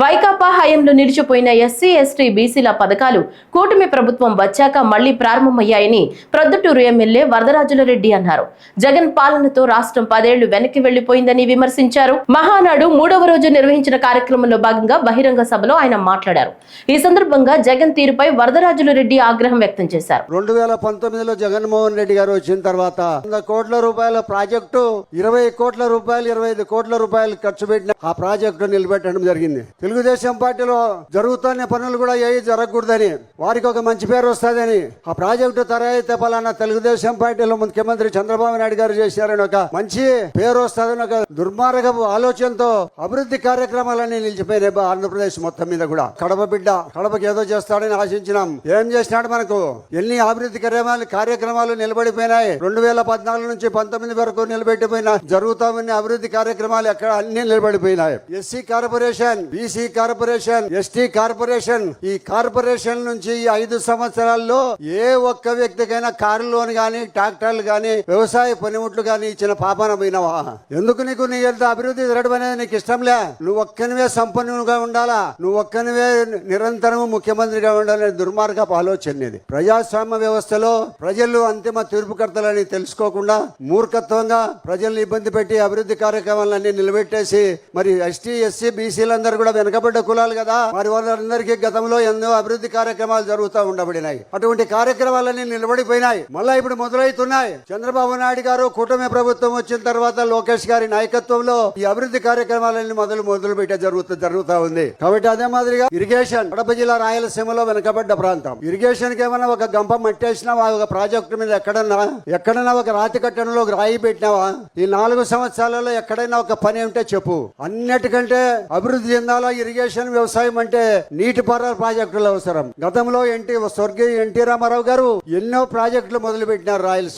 వైకాపా హయాంలో నిలిచిపోయిన SC ST బీసీల పథకాలు కూటమి ప్రభుత్వం వచ్చాక మళ్లీ ప్రారంభమయ్యాయని ప్రొద్దుటూరు ఎమ్మెల్యే వరదరాజులరెడ్డి అన్నారు. జగన్ పాలనతో రాష్ట్రం 10 ఏళ్లు వెనక్కి వెళ్లిపోయిందని విమర్శించారు. మహానాడు 3వ రోజు నిర్వహించిన కార్యక్రమంలో భాగంగా బహిరంగ సభలో ఆయన మాట్లాడారు. ఈ సందర్భంగా జగన్ తీరుపై వరదరాజులరెడ్డి ఆగ్రహం వ్యక్తం చేశారు. 2019లో జగన్మోహన్ రెడ్డి గారు వచ్చిన తర్వాత 100 కోట్ల రూపాయల ప్రాజెక్టు 20 కోట్ల రూపాయలు 25 కోట్ల రూపాయలు ఖర్చు పెట్టిన ఆ ప్రాజెక్టు నిలబెట్టడం జరిగింది. తెలుగుదేశం పార్టీలో జరుగుతున్న పనులు కూడా ఏ జరగకూడదని, వారికి ఒక మంచి పేరు వస్తుందని ఆ ప్రాజెక్టు తరైతే పలానా తెలుగుదేశం పార్టీలో ముఖ్యమంత్రి చంద్రబాబు నాయుడు గారు చేశారని ఒక మంచి పేరు వస్తుందని ఒక దుర్మార్గపు ఆలోచనతో అభివృద్ధి కార్యక్రమాలన్నీ నిలిచిపోయినాయి. ఆంధ్రప్రదేశ్ మొత్తం మీద కూడా కడప బిడ్డ కడపకి ఏదో చేస్తాడని ఆశించినాం. ఏం చేసినాడు? మనకు ఎన్ని అభివృద్ధి కార్యక్రమాలు నిలబడిపోయినాయి. 2014 నుంచి 19 వరకు నిలబెట్టిపోయిన జరుగుతామని అభివృద్ధి కార్యక్రమాలు ఎక్కడ అన్ని నిలబడిపోయినాయి. SC corporation, BC corporation, ST corporation, ఈ కార్పొరేషన్ నుంచి ఈ 5 సంవత్సరాల్లో ఏ ఒక్క వ్యక్తికైనా కారు లోన్ గాని ట్రాక్టర్లు గాని వ్యవసాయ పనిముట్లు గాని ఇచ్చిన పాపన పోయినవా? ఎందుకు నీకు నీ ఎంత అభివృద్ధి జరగడం అనేది నీకు ఇష్టంలే? నువ్వు ఒక్కనివే సంపన్నుగా ఉండాలా, నువ్వు ఒక్కనివే నిరంతరము ముఖ్యమంత్రిగా ఉండాలనే దుర్మార్గపు ఆలోచన ఇది. ప్రజాస్వామ్య వ్యవస్థలో ప్రజలు అంతిమ తీర్పుకర్తలని తెలుసుకోకుండా మూర్ఖత్వంగా ప్రజల్ని ఇబ్బంది పెట్టి అభివృద్ధి కార్యక్రమాలన్నీ నిలబెట్టేసి, మరి ఎస్టీ ఎస్సీ బీసీలందరూ కూడా వెనకబడ్డ కులాలు కదా, మరి వాళ్ళందరికీ గతంలో ఎన్నో అభివృద్ధి కార్యక్రమాలు జరుగుతూ ఉండబడినాయి. అటువంటి కార్యక్రమాలన్నీ నిలబడిపోయినాయి. మళ్ళా ఇప్పుడు మొదలవుతున్నాయి. చంద్రబాబు నాయుడు గారు కూటమి ప్రభుత్వం వచ్చిన తర్వాత లోకేష్ గారి నాయకత్వంలో ఈ అభివృద్ధి కార్యక్రమాలన్నీ మొదలు పెట్టే జరుగుతూ ఉంది. కాబట్టి అదే మాదిరిగా ఇరిగేషన్, కడప జిల్లా రాయలసీమలో వెనకబడ్డ ప్రాంతం. ఇరిగేషన్ కి ఏమైనా ఒక గంప మట్టేసినా, ఒక ప్రాజెక్టు మీద ఎక్కడన్నా ఒక రాతి కట్టడంలో రాయి పెట్టినావా? ఈ 4 సంవత్సరాలలో ఎక్కడైనా ఒక పని ఉంటే చెప్పు. అన్నిటికంటే అభివృద్ధి చెందాలా ఇరిగేషన్ వ్యవసాయం అంటే నీటిపారుదల ప్రాజెక్టులు అవసరం. గతంలో స్వర్గీయ ఎన్టీ రామారావు గారు ఎన్నో ప్రాజెక్టులు మొదలు పెట్టినారు రాయలసీమ.